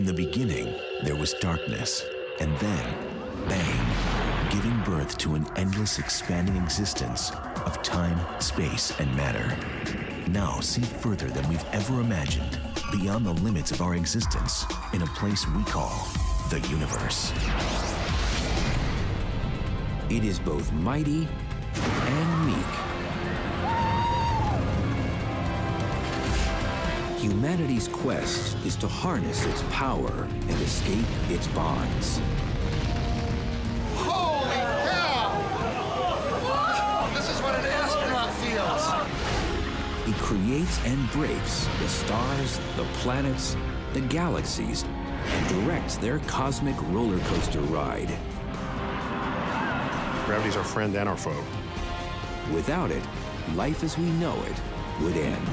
In the beginning, there was darkness, and then, bang, giving birth to an endless expanding existence of time, space, and matter. Now see further than we've ever imagined, beyond the limits of our existence, in a place we call the universe. It is both mighty and meek. Humanity's quest is to harness its power and escape its bonds. Holy cow! This is what an astronaut feels. It creates and breaks the stars, the planets, the galaxies, and directs their cosmic roller coaster ride. Gravity's our friend and our foe. Without it, life as we know it would end.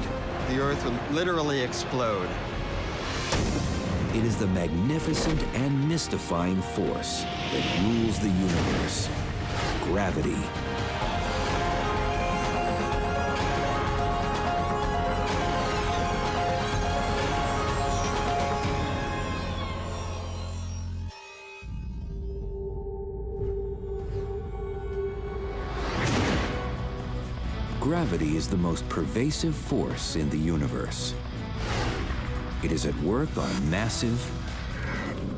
The Earth would literally explode. It is the magnificent and mystifying force that rules the universe. Gravity. Gravity is the most pervasive force in the universe. It is at work on massive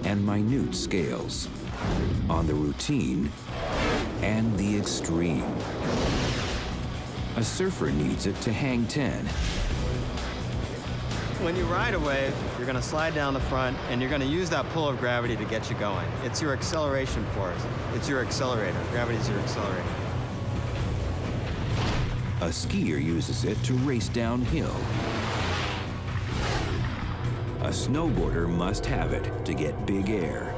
and minute scales, on the routine and the extreme. A surfer needs it to hang 10. When you ride a wave, you're going to slide down the front, and you're going to use that pull of gravity to get you going. It's your acceleration force. It's your accelerator. Gravity's your accelerator. A skier uses it to race downhill. A snowboarder must have it to get big air.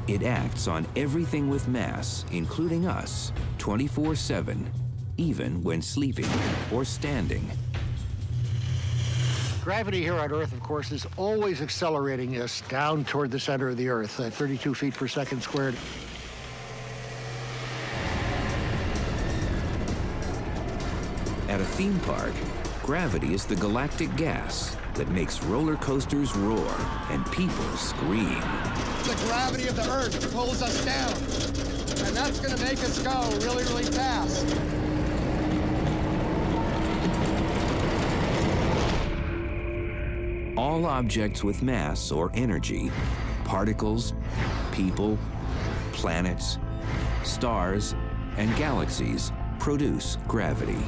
It acts on everything with mass, including us, 24/7, even when sleeping or standing. Gravity here on Earth, of course, is always accelerating us down toward the center of the Earth, at 32 feet per second squared. At a theme park, gravity is the galactic gas that makes roller coasters roar and people scream. The gravity of the Earth pulls us down, and that's going to make us go really, really fast. All objects with mass or energy, particles, people, planets, stars, and galaxies produce gravity.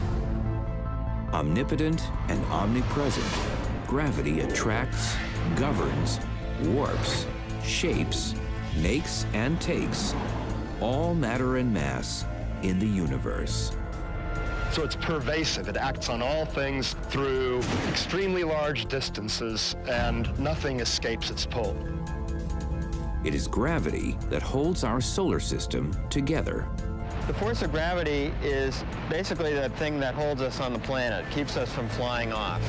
Omnipotent and omnipresent, gravity attracts, governs, warps, shapes, makes and takes all matter and mass in the universe. So it's pervasive. It acts on all things through extremely large distances, and nothing escapes its pull. It is gravity that holds our solar system together. The force of gravity is basically the thing that holds us on the planet, keeps us from flying off.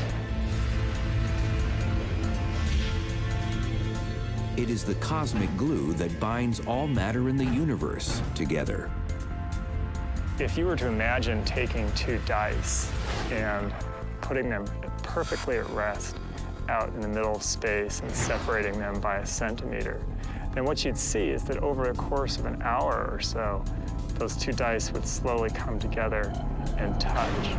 It is the cosmic glue that binds all matter in the universe together. If you were to imagine taking two dice and putting them perfectly at rest out in the middle of space and separating them by a centimeter, then what you'd see is that over the course of an hour or so, those two dice would slowly come together and touch.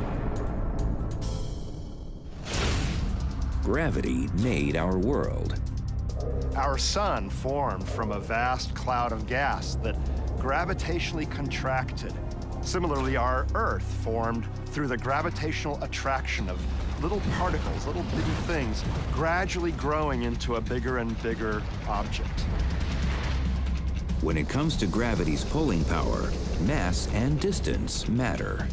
Gravity made our world. Our sun formed from a vast cloud of gas that gravitationally contracted. Similarly, our Earth formed through the gravitational attraction of little particles, little bitty things, gradually growing into a bigger and bigger object. When it comes to gravity's pulling power, mass and distance matter.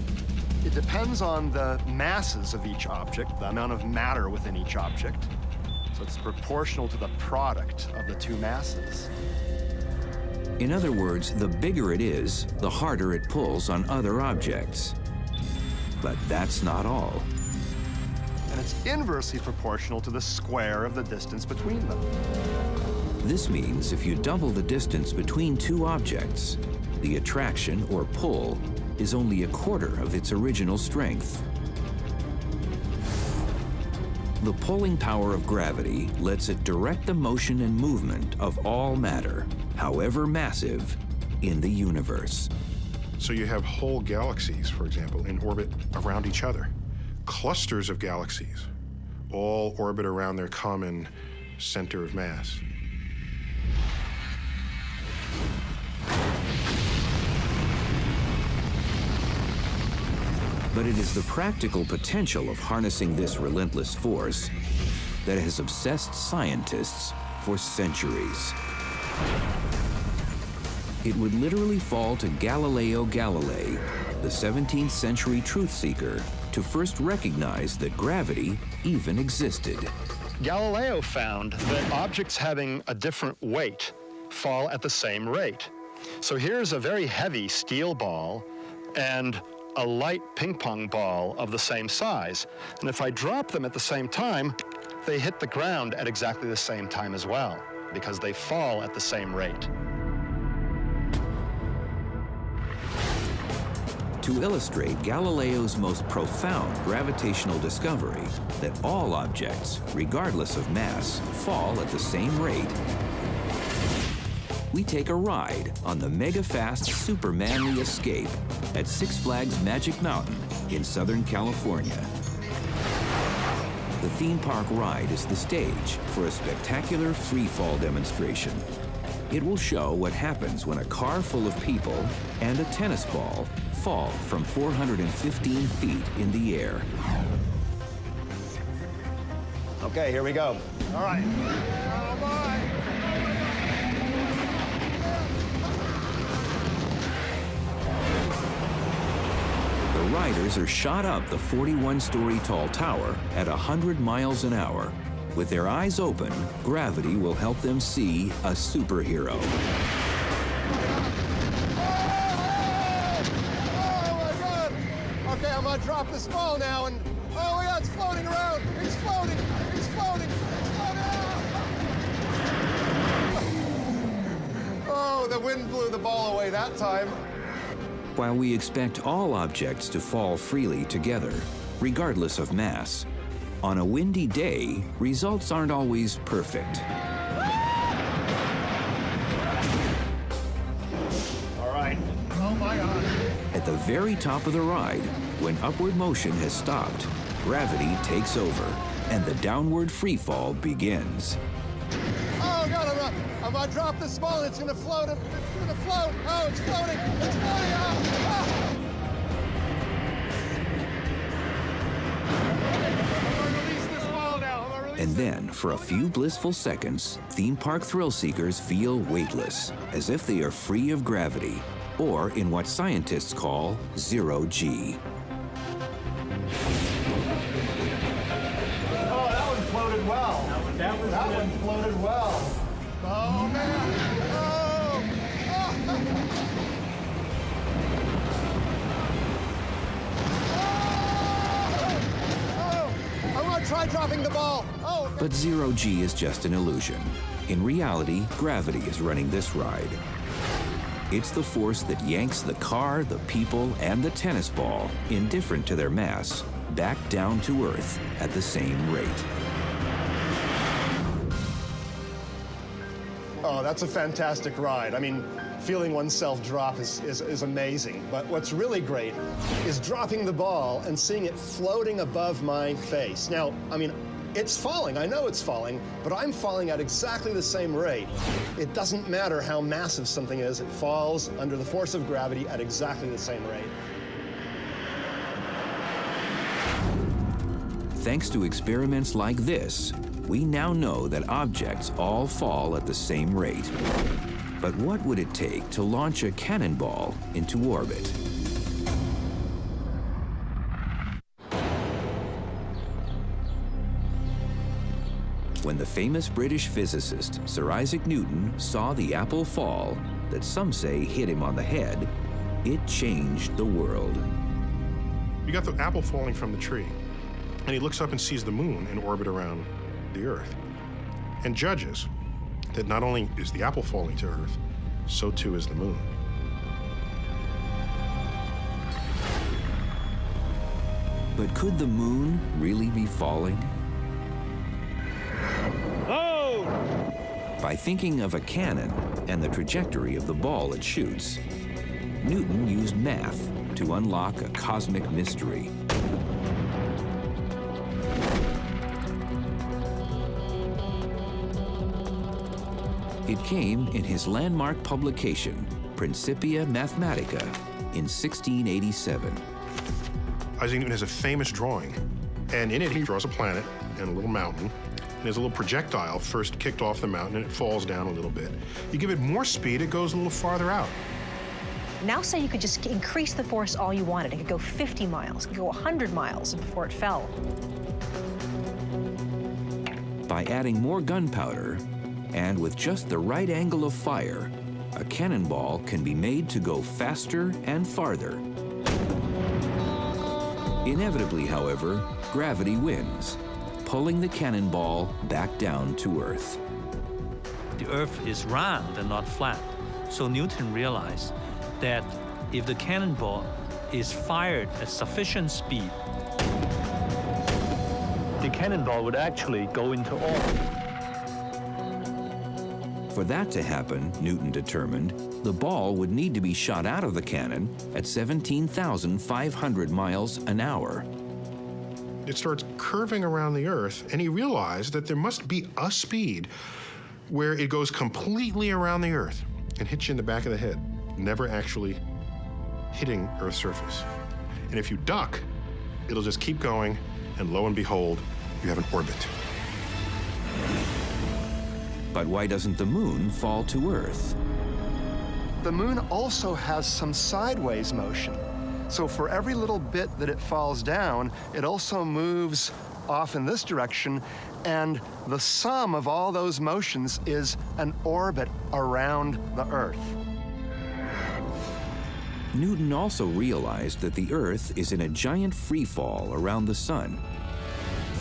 It depends on the masses of each object, the amount of matter within each object. So it's proportional to the product of the two masses. In other words, the bigger it is, the harder it pulls on other objects. But that's not all. And it's inversely proportional to the square of the distance between them. This means if you double the distance between two objects, the attraction or pull is only a quarter of its original strength. The pulling power of gravity lets it direct the motion and movement of all matter, however massive, in the universe. So you have whole galaxies, for example, in orbit around each other. Clusters of galaxies all orbit around their common center of mass. But it is the practical potential of harnessing this relentless force that has obsessed scientists for centuries. It would literally fall to Galileo Galilei, the 17th century truth seeker, to first recognize that gravity even existed. Galileo found that objects having a different weight fall at the same rate. So here's a very heavy steel ball and a light ping pong ball of the same size. And if I drop them at the same time, they hit the ground at exactly the same time as well, because they fall at the same rate. To illustrate Galileo's most profound gravitational discovery, that all objects, regardless of mass, fall at the same rate, we take a ride on the mega-fast Super Manly Escape at Six Flags Magic Mountain in Southern California. The theme park ride is the stage for a spectacular free-fall demonstration. It will show what happens when a car full of people and a tennis ball fall from 415 feet in the air. Okay, here we go. All right. Oh, boy. The riders are shot up the 41-story tall tower at 100 miles an hour. With their eyes open, gravity will help them see a superhero. Oh, my God. Okay, I'm going to drop this ball now, and oh, my God, it's floating around. It's floating. It's floating. It's floating. Oh, the wind blew the ball away that time. While we expect all objects to fall freely together, regardless of mass, on a windy day, results aren't always perfect. All right. Oh, my God. At the very top of the ride, when upward motion has stopped, gravity takes over, and the downward freefall begins. Oh, God, I'm going to drop this ball, and it's going to float. It's going to float. Oh, it's floating. It's floating. Oh. And then, for a few blissful seconds, theme park thrill seekers feel weightless, as if they are free of gravity, or in what scientists call zero G. Oh, that one floated well. That one floated well. Oh, man. Oh. Oh. I'm going to try dropping the ball. Oh. But zero G is just an illusion. In reality, gravity is running this ride. It's the force that yanks the car, the people, and the tennis ball, indifferent to their mass, back down to Earth at the same rate. Oh, that's a fantastic ride. I mean, feeling oneself drop is amazing. But what's really great is dropping the ball and seeing it floating above my face. Now, I mean, it's falling. I know it's falling, but I'm falling at exactly the same rate. It doesn't matter how massive something is. It falls under the force of gravity at exactly the same rate. Thanks to experiments like this, we now know that objects all fall at the same rate. But what would it take to launch a cannonball into orbit? When the famous British physicist Sir Isaac Newton saw the apple fall, that some say hit him on the head, it changed the world. You got the apple falling from the tree, and he looks up and sees the moon in orbit around the Earth, and judges that not only is the apple falling to Earth, so too is the moon. But could the moon really be falling? By thinking of a cannon and the trajectory of the ball it shoots, Newton used math to unlock a cosmic mystery. It came in his landmark publication, Principia Mathematica, in 1687. Isaac Newton has a famous drawing, and in it he draws a planet and a little mountain, and there's a little projectile first kicked off the mountain, and it falls down a little bit. You give it more speed, it goes a little farther out. Now say you could just increase the force all you wanted. It could go 50 miles, it could go 100 miles before it fell. By adding more gunpowder, and with just the right angle of fire, a cannonball can be made to go faster and farther. Inevitably, however, gravity wins, pulling the cannonball back down to Earth. The Earth is round and not flat, so Newton realized that if the cannonball is fired at sufficient speed, the cannonball would actually go into orbit. For that to happen, Newton determined, the ball would need to be shot out of the cannon at 17,500 miles an hour. It starts curving around the Earth, and he realized that there must be a speed where it goes completely around the Earth and hits you in the back of the head, never actually hitting Earth's surface. And if you duck, it'll just keep going, and lo and behold, you have an orbit. But why doesn't the moon fall to Earth? The moon also has some sideways motion. So for every little bit that it falls down, it also moves off in this direction, and the sum of all those motions is an orbit around the Earth. Newton also realized that the Earth is in a giant free fall around the sun.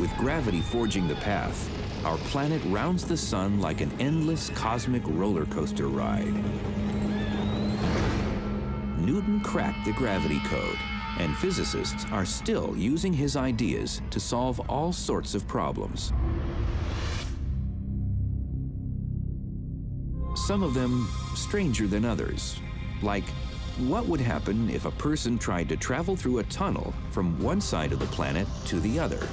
With gravity forging the path, our planet rounds the sun like an endless cosmic roller coaster ride. Newton cracked the gravity code, and physicists are still using his ideas to solve all sorts of problems. Some of them stranger than others, like what would happen if a person tried to travel through a tunnel from one side of the planet to the other?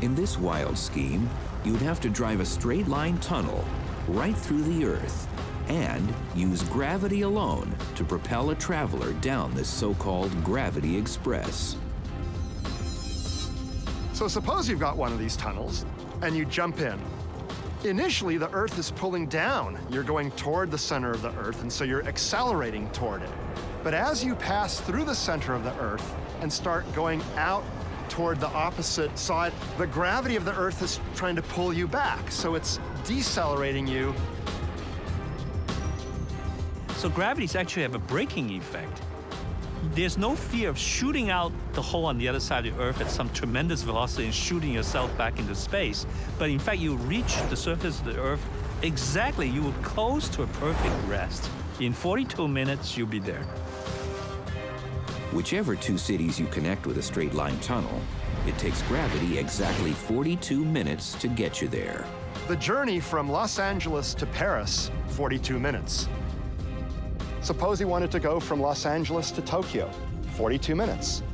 In this wild scheme, you'd have to drive a straight-line tunnel right through the Earth and use gravity alone to propel a traveler down this so-called gravity express. So suppose you've got one of these tunnels, and you jump in. Initially, the Earth is pulling down. You're going toward the center of the Earth, and so you're accelerating toward it. But as you pass through the center of the Earth and start going out toward the opposite side, the gravity of the Earth is trying to pull you back, so it's decelerating you. So gravities actually have a braking effect. There's no fear of shooting out the hole on the other side of the Earth at some tremendous velocity and shooting yourself back into space. But in fact, you reach the surface of the Earth exactly, you will close to a perfect rest. In 42 minutes, you'll be there. Whichever two cities you connect with a straight-line tunnel, it takes gravity exactly 42 minutes to get you there. The journey from Los Angeles to Paris, 42 minutes. Suppose you wanted to go from Los Angeles to Tokyo, 42 minutes.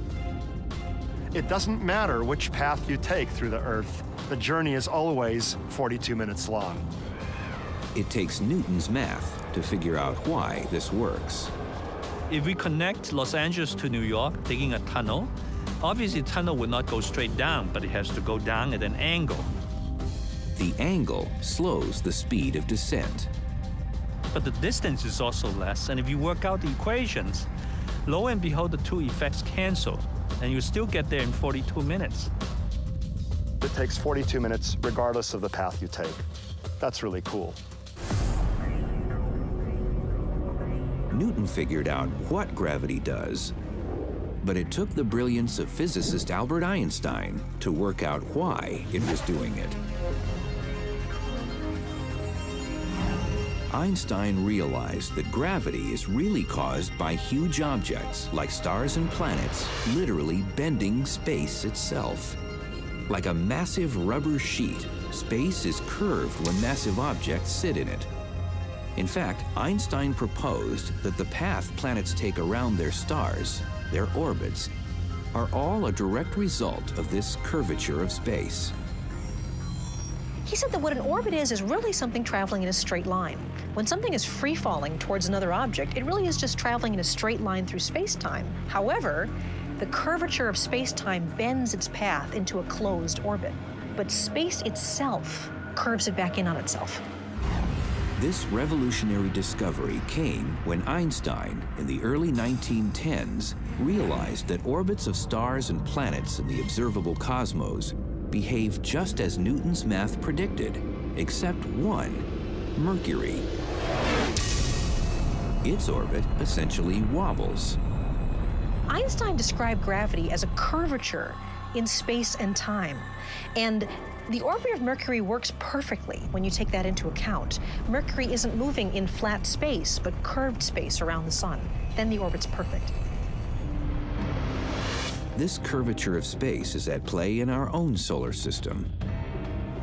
It doesn't matter which path you take through the Earth, the journey is always 42 minutes long. It takes Newton's math to figure out why this works. If we connect Los Angeles to New York, taking a tunnel, obviously the tunnel will not go straight down, but it has to go down at an angle. The angle slows the speed of descent. But the distance is also less, and if you work out the equations, lo and behold, the two effects cancel, and you still get there in 42 minutes. It takes 42 minutes regardless of the path you take. That's really cool. Newton figured out what gravity does, but it took the brilliance of physicist Albert Einstein to work out why it was doing it. Einstein realized that gravity is really caused by huge objects like stars and planets literally bending space itself. Like a massive rubber sheet, space is curved when massive objects sit in it. In fact, Einstein proposed that the path planets take around their stars, their orbits, are all a direct result of this curvature of space. He said that what an orbit is really something traveling in a straight line. When something is free-falling towards another object, it really is just traveling in a straight line through space-time. However, the curvature of space-time bends its path into a closed orbit, but space itself curves it back in on itself. This revolutionary discovery came when Einstein, in the early 1910s, realized that orbits of stars and planets in the observable cosmos behave just as Newton's math predicted, except one, Mercury. Its orbit essentially wobbles. Einstein described gravity as a curvature in space and time. And the orbit of Mercury works perfectly when you take that into account. Mercury isn't moving in flat space, but curved space around the sun. Then the orbit's perfect. This curvature of space is at play in our own solar system.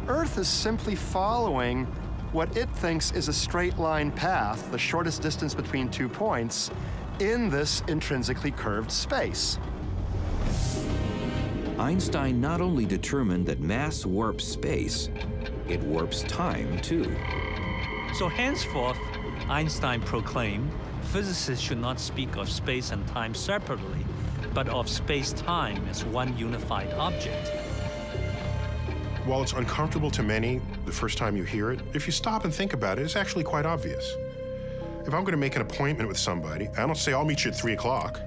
Earth is simply following what it thinks is a straight line path, the shortest distance between 2 points, in this intrinsically curved space. Einstein not only determined that mass warps space, it warps time too. So henceforth, Einstein proclaimed, physicists should not speak of space and time separately, but of space-time as one unified object. While it's uncomfortable to many the first time you hear it, if you stop and think about it, it's actually quite obvious. If I'm going to make an appointment with somebody, I don't say, I'll meet you at 3 o'clock.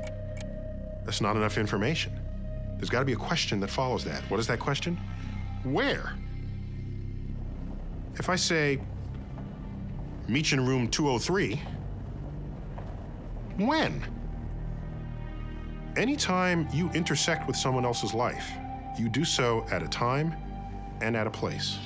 That's not enough information. There's got to be a question that follows that. What is that question? Where? If I say, meet you in room 203, when? Anytime you intersect with someone else's life, you do so at a time and at a place.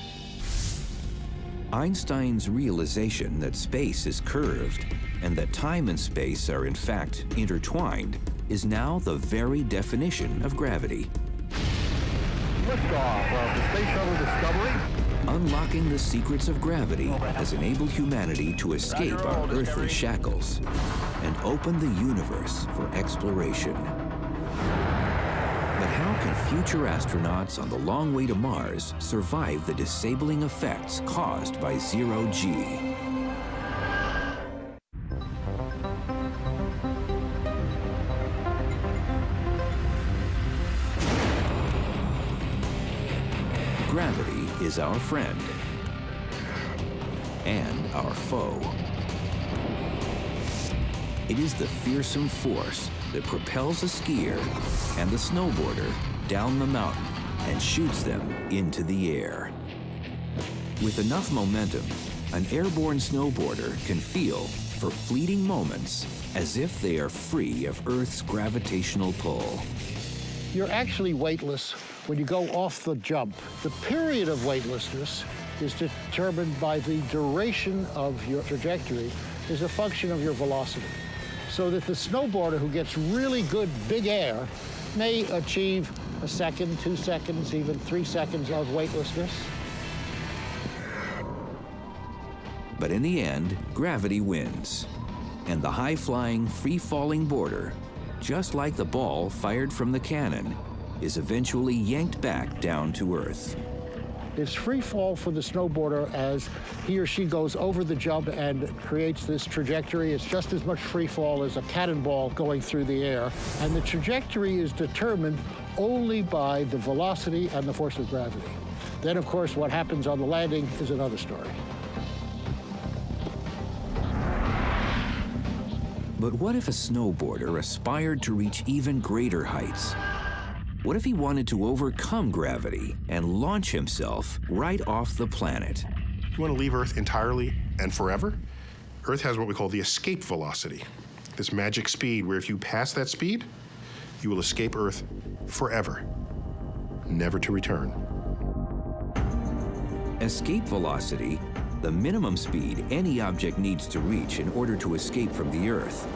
Einstein's realization that space is curved and that time and space are in fact intertwined is now the very definition of gravity. Liftoff of the Space Shuttle Discovery. Unlocking the secrets of gravity has enabled humanity to escape our earthly shackles and open the universe for exploration. But how can future astronauts on the long way to Mars survive the disabling effects caused by zero-G? Gravity is our friend and our foe. It is the fearsome force that propels a skier and the snowboarder down the mountain and shoots them into the air. With enough momentum, an airborne snowboarder can feel, for fleeting moments, as if they are free of Earth's gravitational pull. You're actually weightless when you go off the jump. The period of weightlessness is determined by the duration of your trajectory is a function of your velocity. So that the snowboarder who gets really good big air may achieve a second, 2 seconds, even 3 seconds of weightlessness. But in the end, gravity wins. And the high-flying, free-falling boarder, just like the ball fired from the cannon, is eventually yanked back down to Earth. It's free fall for the snowboarder as he or she goes over the jump and creates this trajectory. It's just as much free fall as a cannonball going through the air. And the trajectory is determined only by the velocity and the force of gravity. Then, of course, what happens on the landing is another story. But what if a snowboarder aspired to reach even greater heights? What if he wanted to overcome gravity and launch himself right off the planet? You want to leave Earth entirely and forever? Earth has what we call the escape velocity, this magic speed where if you pass that speed, you will escape Earth forever, never to return. Escape velocity, the minimum speed any object needs to reach in order to escape from the Earth,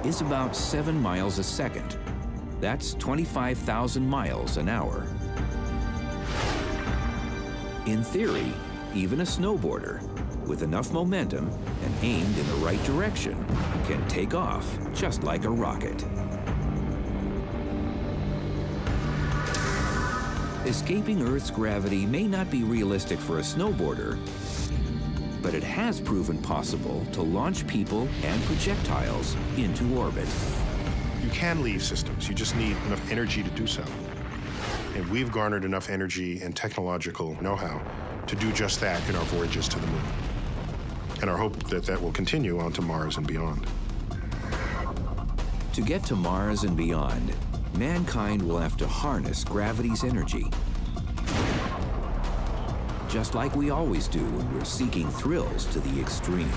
is about 7 miles a second. That's 25,000 miles an hour. In theory, even a snowboarder with enough momentum and aimed in the right direction can take off just like a rocket. Escaping Earth's gravity may not be realistic for a snowboarder, but it has proven possible to launch people and projectiles into orbit. You can leave systems, you just need enough energy to do so. And we've garnered enough energy and technological know-how to do just that in our voyages to the moon. And our hope that that will continue on to Mars and beyond. To get to Mars and beyond, mankind will have to harness gravity's energy. Just like we always do when we're seeking thrills to the extreme.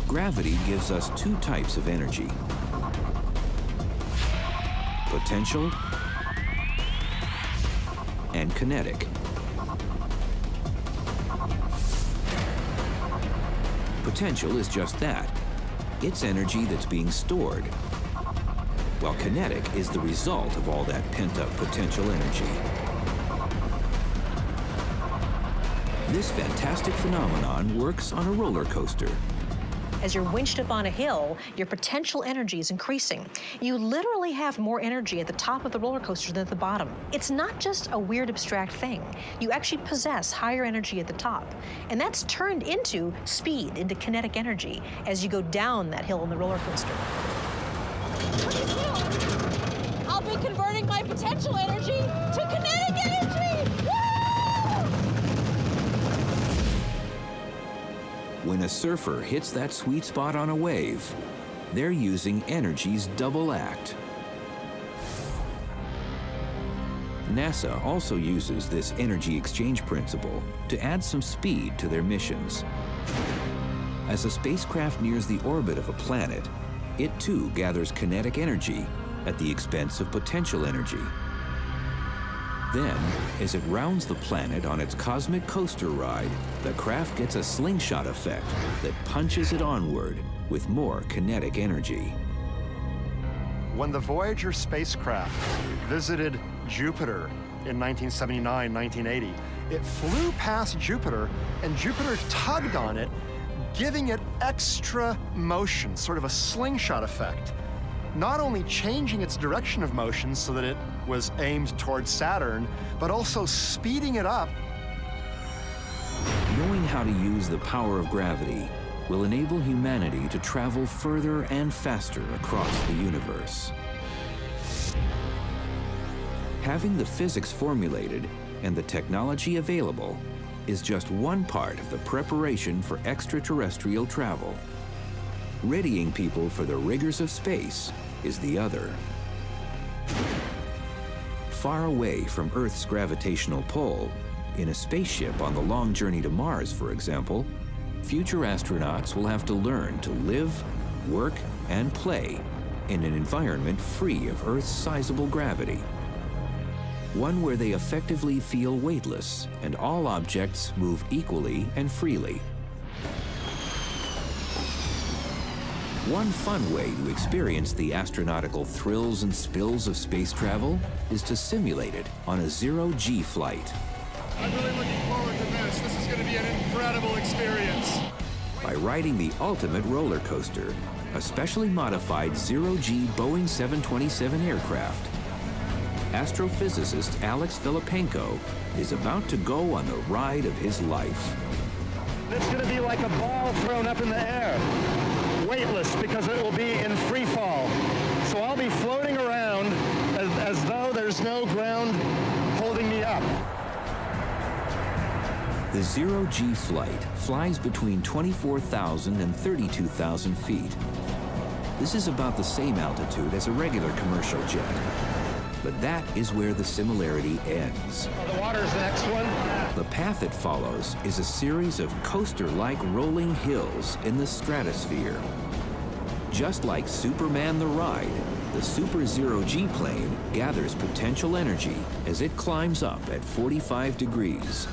Gravity gives us two types of energy: potential and kinetic. Potential is just that. It's energy that's being stored, while kinetic is the result of all that pent-up potential energy. This fantastic phenomenon works on a roller coaster. As you're winched up on a hill, your potential energy is increasing. You literally have more energy at the top of the roller coaster than at the bottom. It's not just a weird abstract thing. You actually possess higher energy at the top. And that's turned into speed, into kinetic energy, as you go down that hill on the roller coaster. I'll be converting my potential energy to kinetic energy! Woo! When a surfer hits that sweet spot on a wave, they're using energy's double act. NASA also uses this energy exchange principle to add some speed to their missions. As a spacecraft nears the orbit of a planet, it too gathers kinetic energy at the expense of potential energy. Then, as it rounds the planet on its cosmic coaster ride, the craft gets a slingshot effect that punches it onward with more kinetic energy. When the Voyager spacecraft visited Jupiter in 1979, 1980, it flew past Jupiter, and Jupiter tugged on it, giving it extra motion, sort of a slingshot effect. Not only changing its direction of motion so that it was aimed towards Saturn, but also speeding it up. Knowing how to use the power of gravity will enable humanity to travel further and faster across the universe. Having the physics formulated and the technology available is just one part of the preparation for extraterrestrial travel. Readying people for the rigors of space is the other. Far away from Earth's gravitational pull, in a spaceship on the long journey to Mars, for example, future astronauts will have to learn to live, work, and play in an environment free of Earth's sizable gravity. One where they effectively feel weightless and all objects move equally and freely. One fun way to experience the astronautical thrills and spills of space travel is to simulate it on a zero-G flight. I'm really looking forward to this. This is going to be an incredible experience. By riding the ultimate roller coaster, a specially modified zero-G Boeing 727 aircraft, astrophysicist Alex Filipenko is about to go on the ride of his life. It's going to be like a ball thrown up in the air. Weightless, because it will be in free fall. So I'll be floating around as though there's no ground holding me up. The zero-G flight flies between 24,000 and 32,000 feet. This is about the same altitude as a regular commercial jet. But that is where the similarity ends. The water's the next one. The path it follows is a series of coaster-like rolling hills in the stratosphere. Just like Superman the Ride, the Super Zero-G plane gathers potential energy as it climbs up at 45 degrees.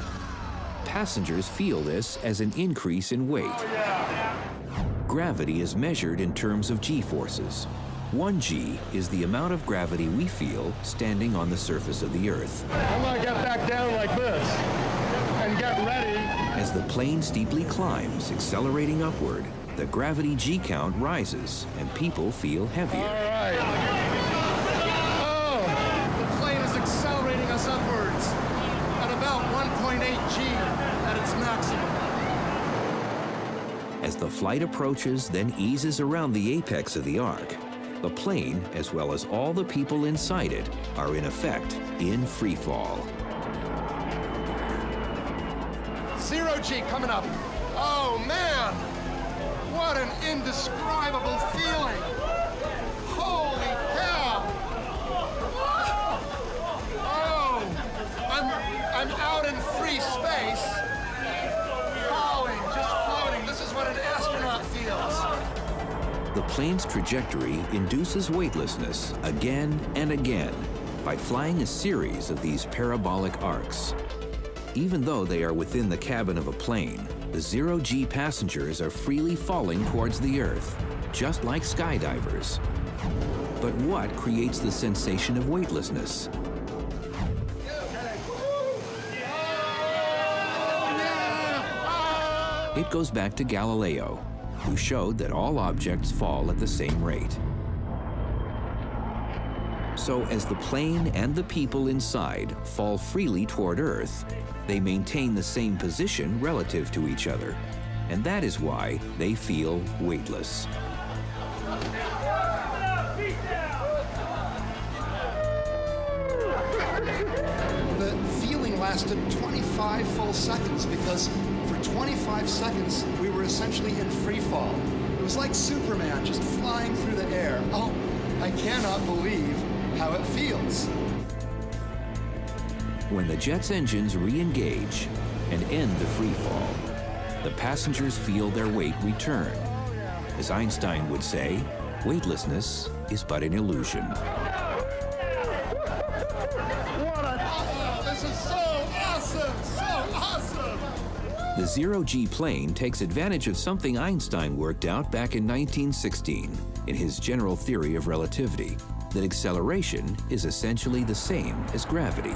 Passengers feel this as an increase in weight. Gravity is measured in terms of G-forces. 1 G is the amount of gravity we feel standing on the surface of the Earth. I'm gonna get back down As the plane steeply climbs, accelerating upward, the gravity G count rises and people feel heavier. All right. Oh, the plane is accelerating us upwards at about 1.8 G at its maximum. As the flight approaches, then eases around the apex of the arc, the plane, as well as all the people inside it, are in effect in free fall. 0 G coming up. Oh, man. What an indescribable feeling. Holy cow. Oh, I'm out in free space. Falling, just floating. This is what an astronaut feels. The plane's trajectory induces weightlessness again and again by flying a series of these parabolic arcs. Even though they are within the cabin of a plane, the 0 G passengers are freely falling towards the Earth, just like skydivers. But what creates the sensation of weightlessness? It goes back to Galileo, who showed that all objects fall at the same rate. So as the plane and the people inside fall freely toward Earth, they maintain the same position relative to each other. And that is why they feel weightless. The feeling lasted 25 full seconds because for 25 seconds we were essentially in free fall. It was like Superman just flying through the air. Oh, I cannot believe how it feels. When the jet's engines re-engage and end the free fall, the passengers feel their weight return. As Einstein would say, weightlessness is but an illusion. This is so awesome! So awesome! The 0 G plane takes advantage of something Einstein worked out back in 1916 in his general theory of relativity, that acceleration is essentially the same as gravity.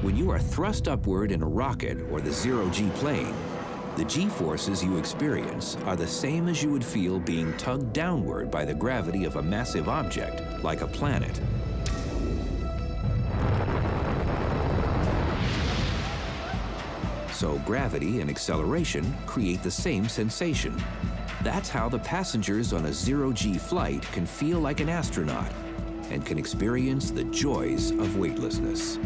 When you are thrust upward in a rocket or the 0 G plane, the G-forces you experience are the same as you would feel being tugged downward by the gravity of a massive object, like a planet. So gravity and acceleration create the same sensation. That's how the passengers on a 0 G flight can feel like an astronaut and can experience the joys of weightlessness.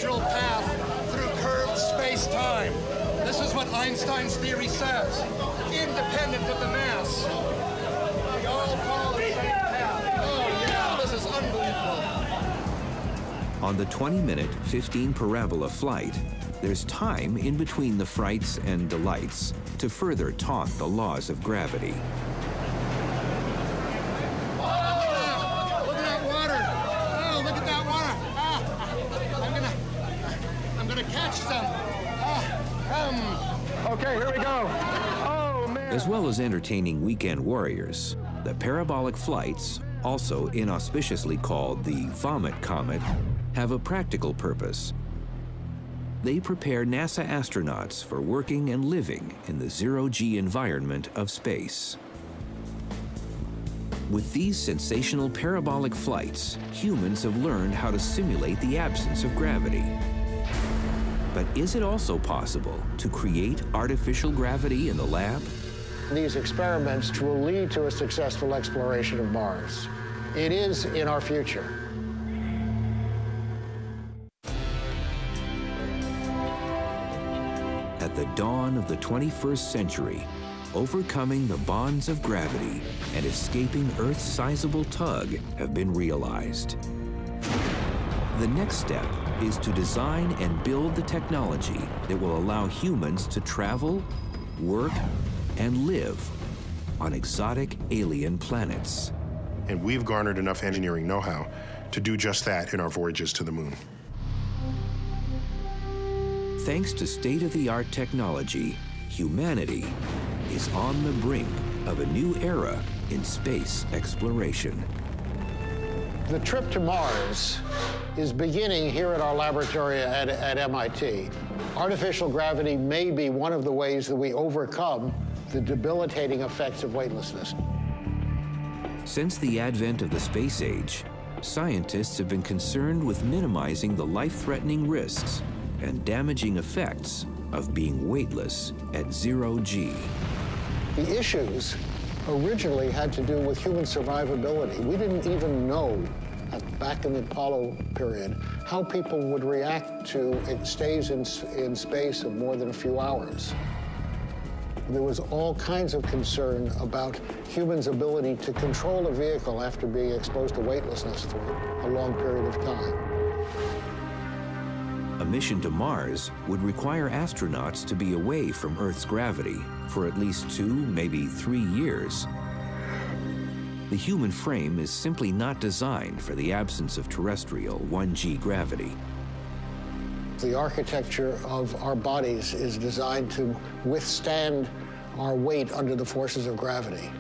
Path through curved space-time. This is what Einstein's theory says, independent of the mass. We all follow the same path. Oh yeah, this is unbelievable. On the 20-minute, 15 parabola flight, there's time in between the frights and delights to further taunt the laws of gravity. Okay, here we go. Oh, man. As well as entertaining weekend warriors, the parabolic flights, also inauspiciously called the Vomit Comet, have a practical purpose. They prepare NASA astronauts for working and living in the 0 G environment of space. With these sensational parabolic flights, humans have learned how to simulate the absence of gravity. But is it also possible to create artificial gravity in the lab? These experiments will lead to a successful exploration of Mars. It is in our future. At the dawn of the 21st century, overcoming the bonds of gravity and escaping Earth's sizable tug have been realized. The next step is to design and build the technology that will allow humans to travel, work, and live on exotic alien planets. And we've garnered enough engineering know-how to do just that in our voyages to the moon. Thanks to state-of-the-art technology, humanity is on the brink of a new era in space exploration. The trip to Mars is beginning here at our laboratory at MIT. Artificial gravity may be one of the ways that we overcome the debilitating effects of weightlessness. Since the advent of the space age, scientists have been concerned with minimizing the life-threatening risks and damaging effects of being weightless at 0 G. The issues originally had to do with human survivability. We didn't even know, back in the Apollo period, how people would react to stays in space of more than a few hours. There was all kinds of concern about humans' ability to control a vehicle after being exposed to weightlessness for a long period of time. A mission to Mars would require astronauts to be away from Earth's gravity for at least 2, maybe 3 years. The human frame is simply not designed for the absence of terrestrial 1G gravity. The architecture of our bodies is designed to withstand our weight under the forces of gravity.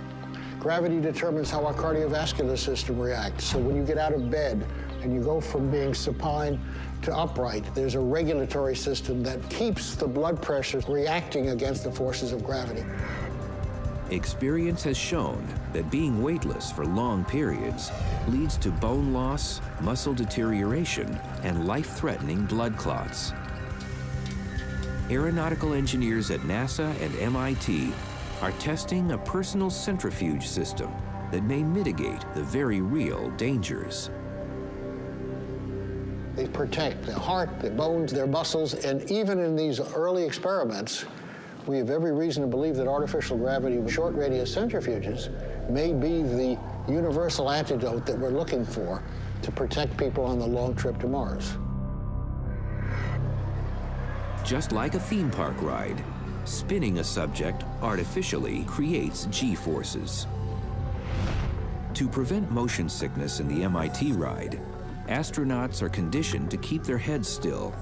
Gravity determines how our cardiovascular system reacts. So when you get out of bed and you go from being supine to upright, there's a regulatory system that keeps the blood pressure reacting against the forces of gravity. Experience has shown that being weightless for long periods leads to bone loss, muscle deterioration, and life-threatening blood clots. Aeronautical engineers at NASA and MIT are testing a personal centrifuge system that may mitigate the very real dangers. They protect the heart, the bones, their muscles, and even in these early experiments, we have every reason to believe that artificial gravity with short radius centrifuges may be the universal antidote that we're looking for to protect people on the long trip to Mars. Just like a theme park ride, spinning a subject artificially creates G-forces. To prevent motion sickness in the MIT ride, astronauts are conditioned to keep their heads still.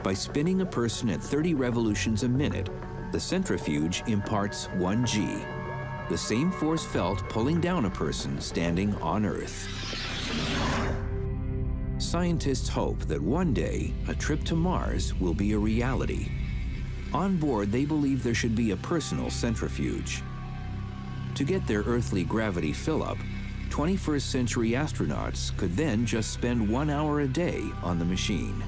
By spinning a person at 30 revolutions a minute, the centrifuge imparts 1G, the same force felt pulling down a person standing on Earth. Scientists hope that one day a trip to Mars will be a reality. On board, they believe there should be a personal centrifuge. To get their earthly gravity fill-up, 21st century astronauts could then just spend 1 hour a day on the machine.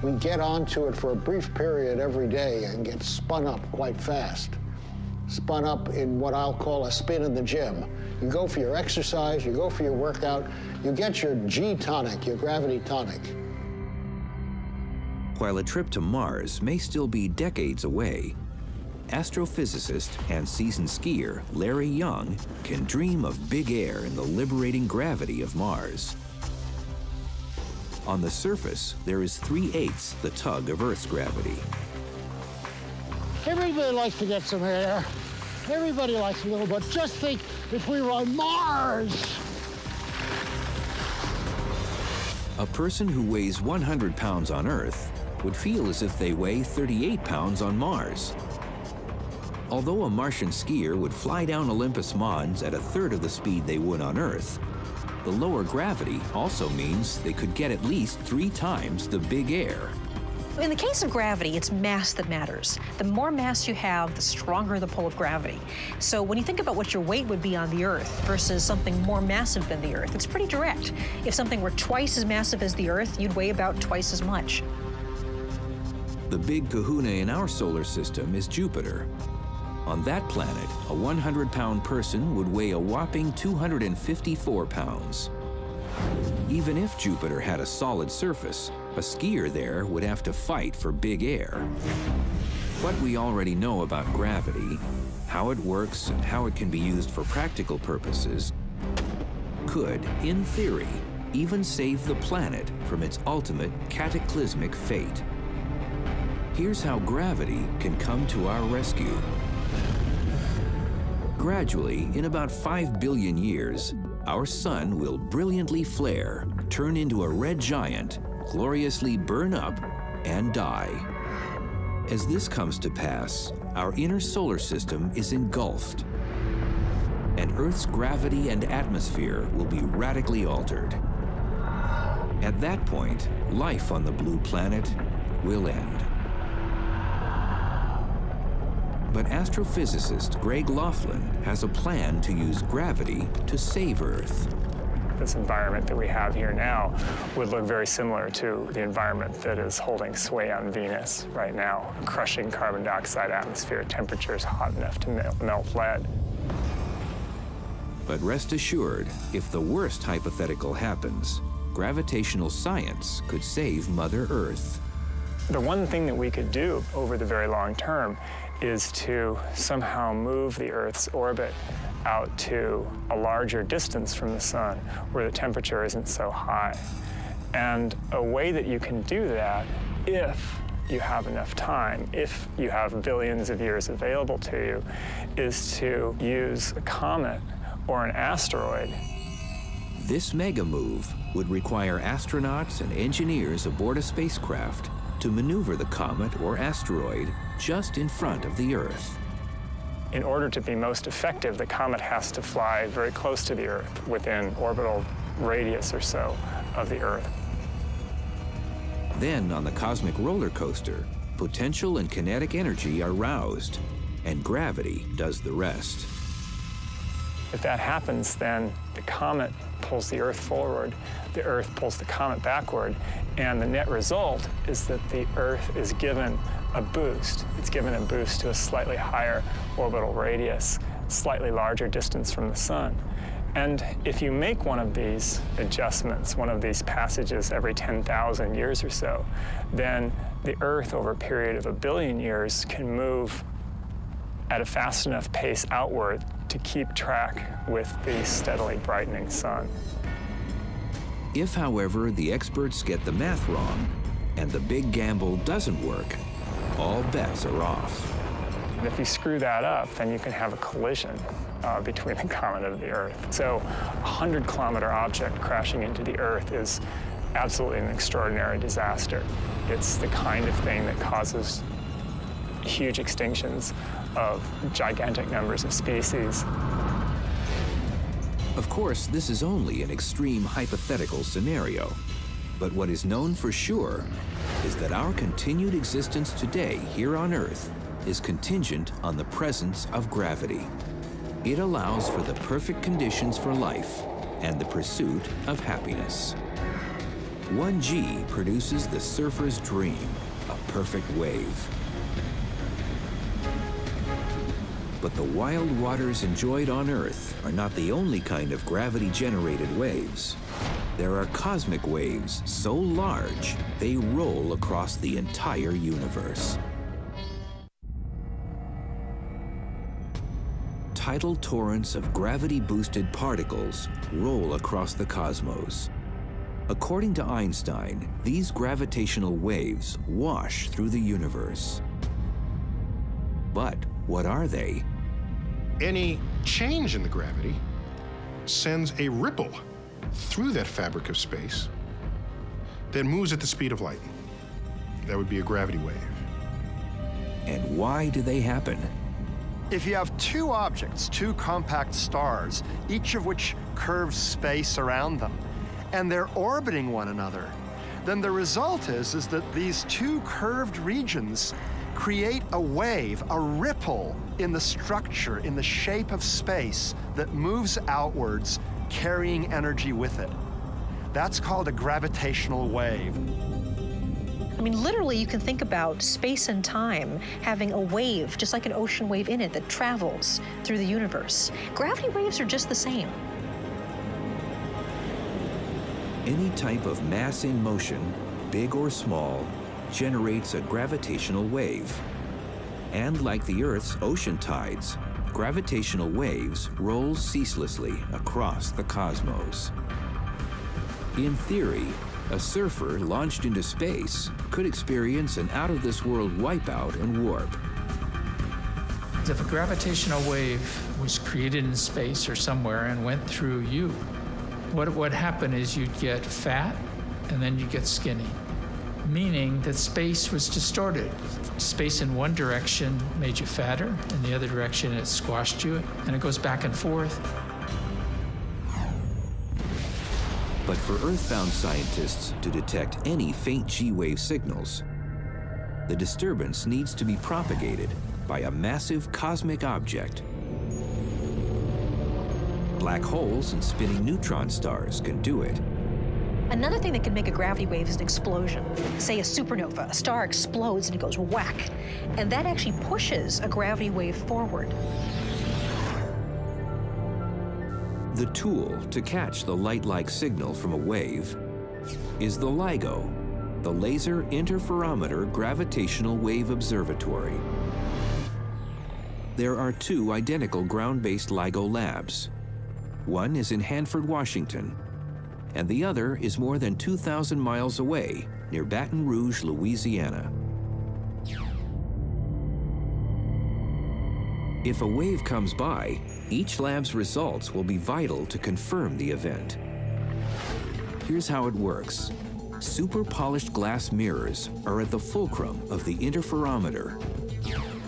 We get onto it for a brief period every day and get spun up quite fast. Spun up in what I'll call a spin in the gym. You go for your exercise, you go for your workout, you get your G tonic, your gravity tonic. While a trip to Mars may still be decades away, astrophysicist and seasoned skier Larry Young can dream of big air and the liberating gravity of Mars. On the surface, there is 3/8 the tug of Earth's gravity. Everybody likes to get some air. Everybody likes a little, but just think if we were on Mars. A person who weighs 100 pounds on Earth would feel as if they weigh 38 pounds on Mars. Although a Martian skier would fly down Olympus Mons at 1/3 of the speed they would on Earth, the lower gravity also means they could get at least 3 times the big air. In the case of gravity, it's mass that matters. The more mass you have, the stronger the pull of gravity. So when you think about what your weight would be on the Earth versus something more massive than the Earth, it's pretty direct. If something were twice as massive as the Earth, you'd weigh about twice as much. The big kahuna in our solar system is Jupiter. On that planet, a 100-pound person would weigh a whopping 254 pounds. Even if Jupiter had a solid surface, a skier there would have to fight for big air. What we already know about gravity, how it works and how it can be used for practical purposes, could, in theory, even save the planet from its ultimate cataclysmic fate. Here's how gravity can come to our rescue. Gradually, in about 5 billion years, our sun will brilliantly flare, turn into a red giant, gloriously burn up, and die. As this comes to pass, our inner solar system is engulfed, and Earth's gravity and atmosphere will be radically altered. At that point, life on the blue planet will end. But astrophysicist Greg Laughlin has a plan to use gravity to save Earth. This environment that we have here now would look very similar to the environment that is holding sway on Venus right now, a crushing carbon dioxide atmosphere, temperatures hot enough to melt lead. But rest assured, if the worst hypothetical happens, gravitational science could save Mother Earth. The one thing that we could do over the very long term is to somehow move the Earth's orbit out to a larger distance from the sun where the temperature isn't so high. And a way that you can do that, if you have enough time, if you have billions of years available to you, is to use a comet or an asteroid. This mega move would require astronauts and engineers aboard a spacecraft to maneuver the comet or asteroid just in front of the Earth. In order to be most effective, the comet has to fly very close to the Earth, within orbital radius or so of the Earth. Then, on the cosmic roller coaster, potential and kinetic energy are roused, and gravity does the rest. If that happens, then the comet pulls the Earth forward, the Earth pulls the comet backward, and the net result is that the Earth is given a boost. It's given a boost to a slightly higher orbital radius, slightly larger distance from the sun. And if you make one of these adjustments, one of these passages every 10,000 years or so, then the Earth over a period of 1 billion years can move at a fast enough pace outward to keep track with the steadily brightening sun. If, however, the experts get the math wrong and the big gamble doesn't work, all bets are off. And if you screw that up, then you can have a collision between the comet and the Earth. So a 100-kilometer object crashing into the Earth is absolutely an extraordinary disaster. It's the kind of thing that causes huge extinctions of gigantic numbers of species. Of course, this is only an extreme hypothetical scenario. But what is known for sure is that our continued existence today here on Earth is contingent on the presence of gravity. It allows for the perfect conditions for life and the pursuit of happiness. 1G produces the surfer's dream, a perfect wave. But the wild waters enjoyed on Earth are not the only kind of gravity-generated waves. There are cosmic waves so large, they roll across the entire universe. Tidal torrents of gravity-boosted particles roll across the cosmos. According to Einstein, these gravitational waves wash through the universe. But what are they? Any change in the gravity sends a ripple through that fabric of space that moves at the speed of light. That would be a gravity wave. And why do they happen? If you have two objects, two compact stars, each of which curves space around them, and they're orbiting one another, then the result is that these two curved regions create a wave, a ripple in the structure, in the shape of space that moves outwards, carrying energy with it. That's called a gravitational wave. I mean, literally, you can think about space and time having a wave, just like an ocean wave in it, that travels through the universe. Gravity waves are just the same. Any type of mass in motion, big or small, generates a gravitational wave. And like the Earth's ocean tides, gravitational waves roll ceaselessly across the cosmos. In theory, a surfer launched into space could experience an out-of-this-world wipeout and warp. If a gravitational wave was created in space or somewhere and went through you, what would happen is you'd get fat and then you'd get skinny, meaning that space was distorted. Space in one direction made you fatter, in the other direction it squashed you, and it goes back and forth. But for Earth-bound scientists to detect any faint G-wave signals, the disturbance needs to be propagated by a massive cosmic object. Black holes and spinning neutron stars can do it. Another thing that can make a gravity wave is an explosion. Say a supernova, a star explodes and it goes whack, and that actually pushes a gravity wave forward. The tool to catch the light-like signal from a wave is the LIGO, the Laser Interferometer Gravitational Wave Observatory. There are two identical ground-based LIGO labs. One is in Hanford, Washington, and the other is more than 2,000 miles away near Baton Rouge, Louisiana. If a wave comes by, each lab's results will be vital to confirm the event. Here's how it works. Super polished glass mirrors are at the fulcrum of the interferometer,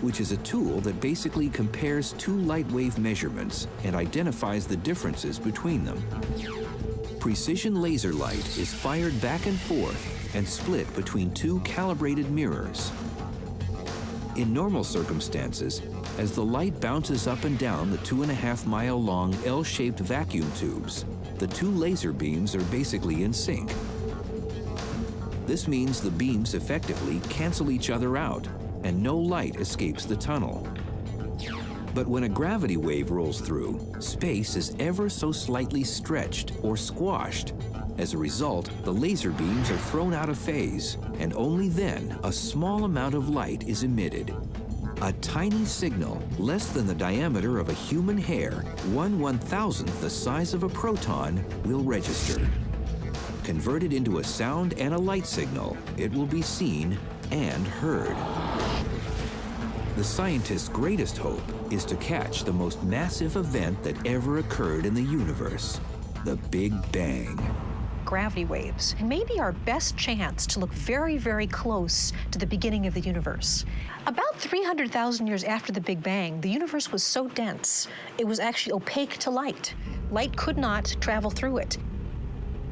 which is a tool that basically compares two light wave measurements and identifies the differences between them. Precision laser light is fired back and forth and split between two calibrated mirrors. In normal circumstances, as the light bounces up and down the 2.5-mile-long L-shaped vacuum tubes, the two laser beams are basically in sync. This means the beams effectively cancel each other out, and no light escapes the tunnel. But when a gravity wave rolls through, space is ever so slightly stretched or squashed. As a result, the laser beams are thrown out of phase, and only then a small amount of light is emitted. A tiny signal, less than the diameter of a human hair, 1/1000th the size of a proton, will register. Converted into a sound and a light signal, it will be seen and heard. The scientist's greatest hope is to catch the most massive event that ever occurred in the universe, the Big Bang. Gravity waves may be our best chance to look very, very close to the beginning of the universe. About 300,000 years after the Big Bang, the universe was so dense, it was actually opaque to light. Light could not travel through it.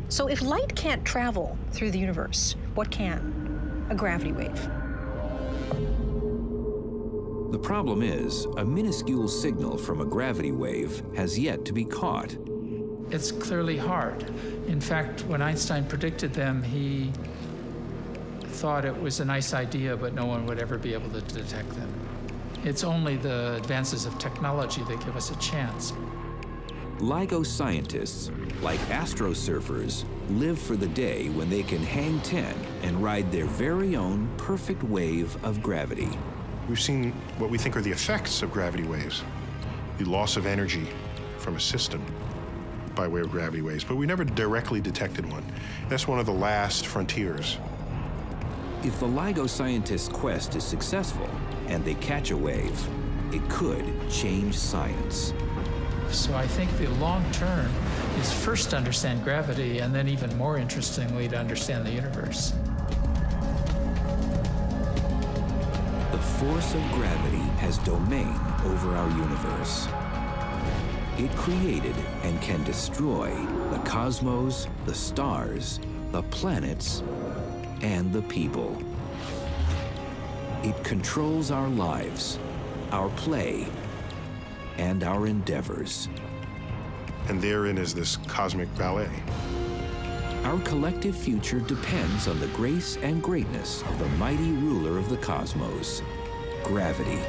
So if light can't travel through the universe, what can? A gravity wave. The problem is, a minuscule signal from a gravity wave has yet to be caught. It's clearly hard. In fact, when Einstein predicted them, he thought it was a nice idea, but no one would ever be able to detect them. It's only the advances of technology that give us a chance. LIGO scientists, like astrosurfers, live for the day when they can hang 10 and ride their very own perfect wave of gravity. We've seen what we think are the effects of gravity waves, the loss of energy from a system by way of gravity waves, but we never directly detected one. That's one of the last frontiers. If the LIGO scientists' quest is successful and they catch a wave, it could change science. So I think the long term is first to understand gravity, and then even more interestingly, to understand the universe. The force of gravity has domain over our universe. It created and can destroy the cosmos, the stars, the planets, and the people. It controls our lives, our play, and our endeavors. And therein is this cosmic ballet. Our collective future depends on the grace and greatness of the mighty ruler of the cosmos, gravity.